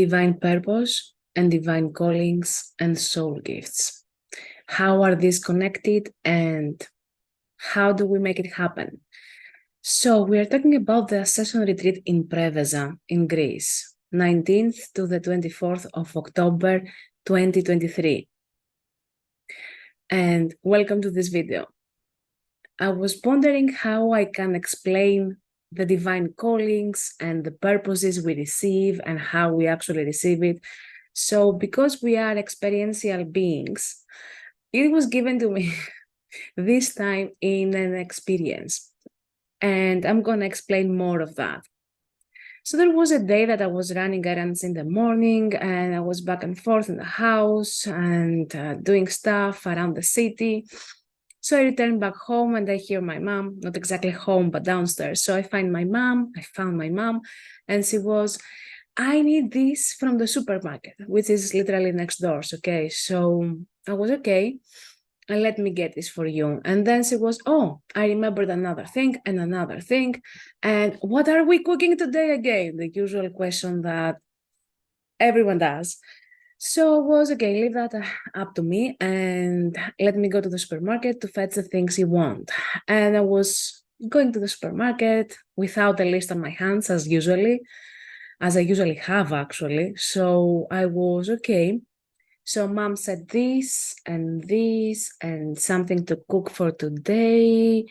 divine purpose and divine callings and soul gifts. How are these connected and how do we make it happen? So we are talking about the Ascension retreat in Preveza in Greece, 19th to the 24th of October 2023. And welcome to this video. I was pondering how I can explain the divine callings and the purposes we receive and how we actually receive it. So because we are experiential beings, it was given to me this time in an experience. And I'm going to explain more of that. So there was a day that I was running errands in the morning and I was back and forth in the house and doing stuff around the city. So I returned back home and I hear my mom, not exactly home, but downstairs. So I found my mom, and she was, I need this from the supermarket, which is literally next door. Okay, so I was okay. And let me get this for you. And then she was, oh, I remembered another thing and another thing. And what are we cooking today again? The usual question that everyone does. So it was, okay, leave that up to me and let me go to the supermarket to fetch the things you want. And I was going to the supermarket without a list on my hands as I usually have actually. So I was okay. So mom said this and something to cook for today.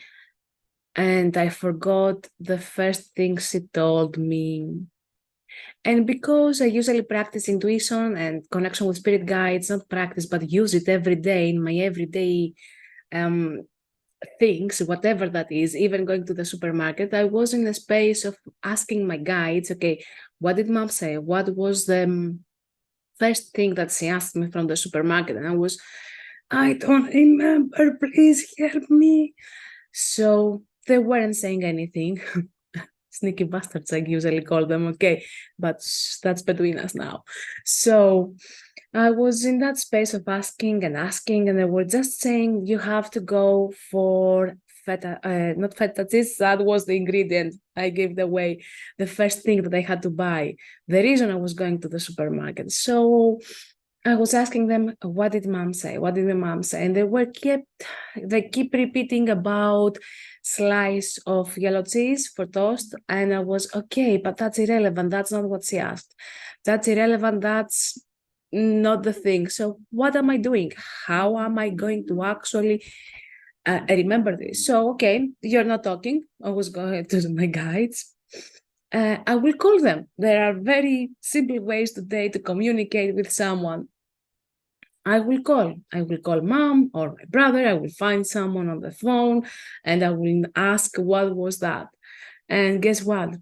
And I forgot the first thing she told me. And because I usually practice intuition and connection with spirit guides, not practice, but use it every day in my everyday things, whatever that is, even going to the supermarket, I was in a space of asking my guides, okay, what did mom say? What was the first thing that she asked me from the supermarket? And I don't remember, please help me. So they weren't saying anything. Sneaky bastards, I usually call them, okay, but that's between us now. So I was in that space of asking, and they were just saying, you have to go for feta, not feta cheese, that was the ingredient I gave away, the first thing that I had to buy, the reason I was going to the supermarket. So I was asking them, what did mom say? What did my mom say? And they keep repeating about slice of yellow cheese for toast. And I was, okay, but that's irrelevant. That's not what she asked. That's irrelevant. That's not the thing. So what am I doing? How am I going to actually remember this? So, okay, you're not talking. I was going to my guides. I will call them. There are very simple ways today to communicate with someone. I will call mom or my brother. I will find someone on the phone and I will ask, what was that? And guess what?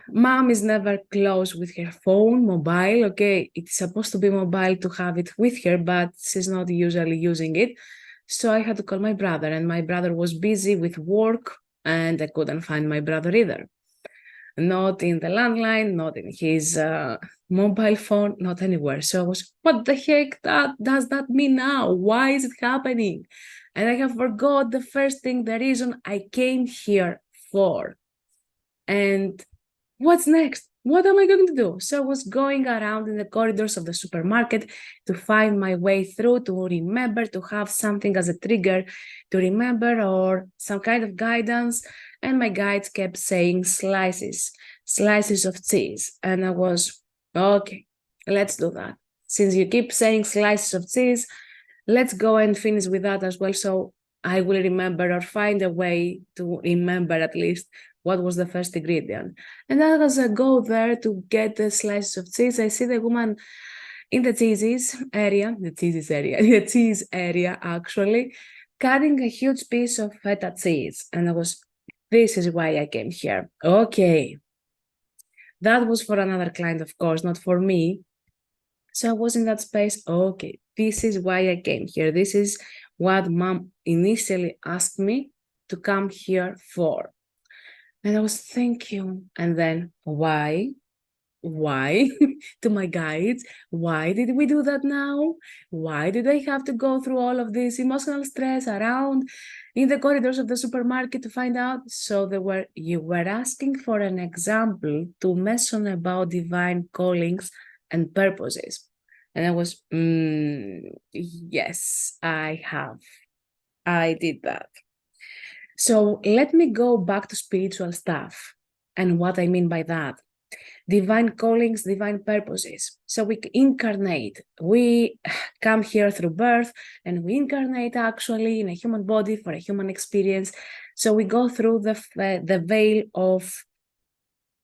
Mom is never close with her phone, mobile. Okay, it's supposed to be mobile to have it with her, but she's not usually using it. So I had to call my brother, and my brother was busy with work, and I couldn't find my brother either. Not in the landline, not in his mobile phone, not anywhere. So I was, what the heck does that mean now? Why is it happening? And I have forgot the first thing, the reason I came here for. And what's next? What am I going to do? So I was going around in the corridors of the supermarket to find my way through, to remember, to have something as a trigger to remember or some kind of guidance. And my guides kept saying slices of cheese. And I was, okay, let's do that. Since you keep saying slices of cheese, let's go and finish with that as well. So I will remember or find a way to remember at least what was the first ingredient. And as I go there to get the slices of cheese, I see the woman in the cheese area actually, cutting a huge piece of feta cheese. And I was, this is why I came here. Okay. That was for another client, of course, not for me. So I was in that space, okay, this is why I came here. This is what mom initially asked me to come here for. And I was, thank you. And then, why? To my guides, why did we do that now? Why did I have to go through all of this emotional stress around in the corridors of the supermarket to find out. So you were asking for an example to mention about divine callings and purposes. And I was, yes, I have. I did that. So let me go back to spiritual stuff and what I mean by that. Divine callings, divine purposes. So we incarnate. We come here through birth and we incarnate actually in a human body for a human experience. So we go through the veil of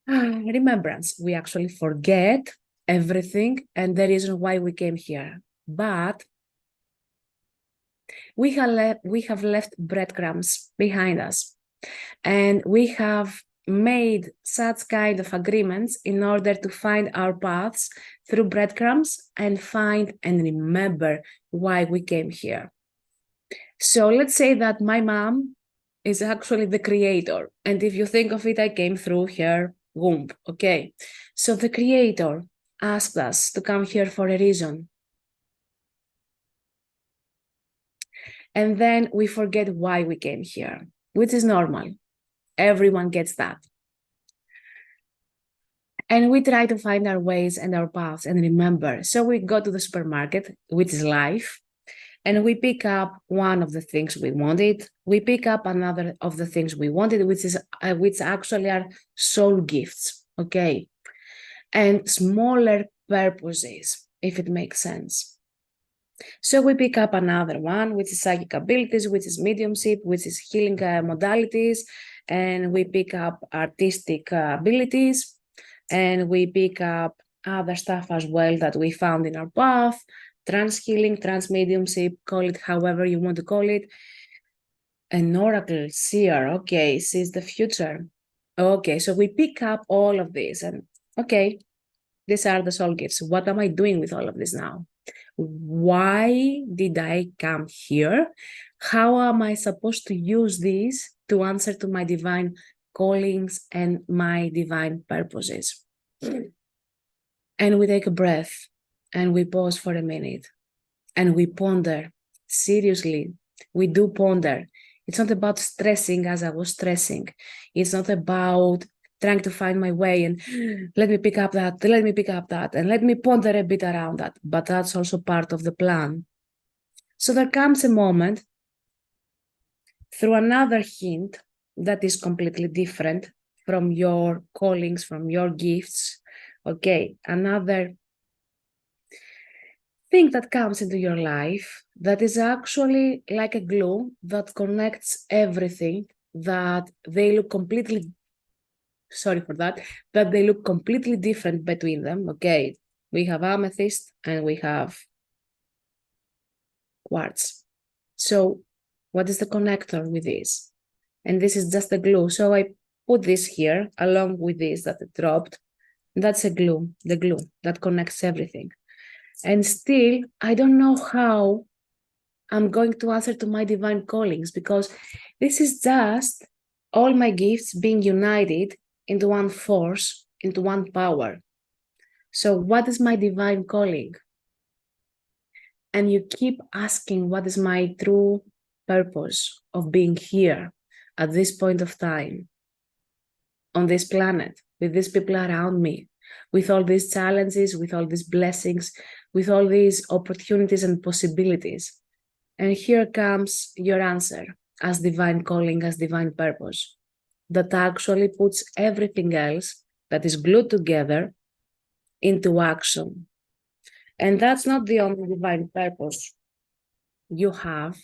remembrance. We actually forget everything and the reason why we came here. But we have left breadcrumbs behind us, and we have made such kind of agreements in order to find our paths through breadcrumbs and find and remember why we came here. So let's say that my mom is actually the creator, and if you think of it, I came through her womb. Okay, so the creator asked us to come here for a reason. And then we forget why we came here, which is normal. Everyone gets that. And we try to find our ways and our paths and remember. So we go to the supermarket, which is life, and we pick up one of the things we wanted. We pick up another of the things we wanted, which actually are soul gifts, okay? And smaller purposes, if it makes sense. So we pick up another one, which is psychic abilities, which is mediumship, which is healing modalities, and we pick up artistic abilities, and we pick up other stuff as well that we found in our path, trance healing, trance mediumship, call it however you want to call it. An oracle, seer, okay, sees the future. Okay, so we pick up all of this and okay, these are the soul gifts. What am I doing with all of this now? Why did I come here? How am I supposed to use this to answer to my divine callings and my divine purposes? And we take a breath and we pause for a minute and we ponder. Seriously, we do ponder. It's not about stressing as I was stressing. It's not about trying to find my way and let me pick up that, and let me ponder a bit around that. But that's also part of the plan. So there comes a moment through another hint that is completely different from your callings, from your gifts. Okay, another thing that comes into your life that is actually like a glue that connects everything, that they look completely, sorry for that they look completely different between them. Okay, we have amethyst and we have quartz. So what is the connector with this? And this is just a glue. So I put this here along with this that I dropped. That's a glue, the glue that connects everything. And still, I don't know how I'm going to answer to my divine callings, because this is just all my gifts being united into one force, into one power. So what is my divine calling? And you keep asking, what is my true purpose of being here at this point of time on this planet with these people around me, with all these challenges, with all these blessings, with all these opportunities and possibilities? And here comes your answer as divine calling, as divine purpose, that actually puts everything else that is glued together into action. And that's not the only divine purpose you have.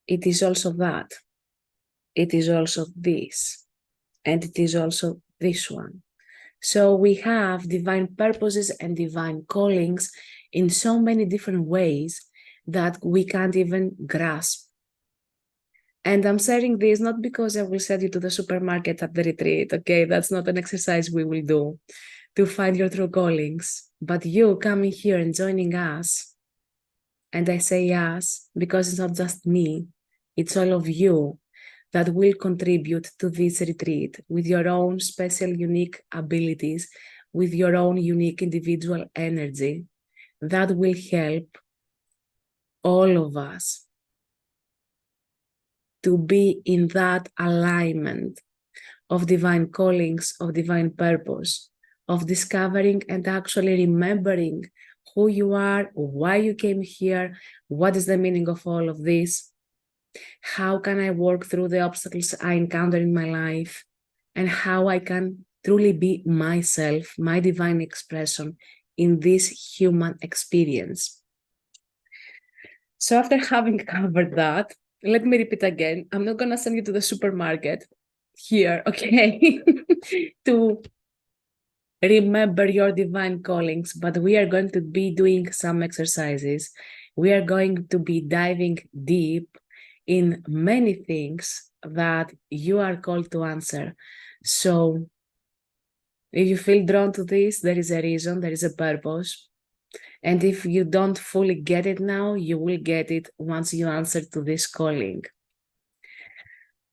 It is also that. It is also this. And it is also this one. So we have divine purposes and divine callings in so many different ways that we can't even grasp. And I'm sharing this not because I will send you to the supermarket at the retreat, okay? That's not an exercise we will do to find your true callings. But you coming here and joining us, and I say yes, because it's not just me, it's all of you that will contribute to this retreat with your own special, unique abilities, with your own unique individual energy that will help all of us to be in that alignment of divine callings, of divine purpose, of discovering and actually remembering who you are, why you came here, what is the meaning of all of this, how can I work through the obstacles I encounter in my life, and how I can truly be myself, my divine expression in this human experience. So after having covered that, let me repeat again. I'm not going to send you to the supermarket here, okay, to remember your divine callings, but we are going to be doing some exercises. We are going to be diving deep in many things that you are called to answer. So if you feel drawn to this, there is a reason, there is a purpose. And if you don't fully get it now, you will get it once you answer to this calling.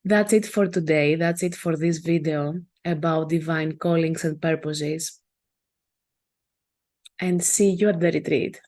That's it for today. That's it for this video about divine callings and purposes. And see you at the retreat.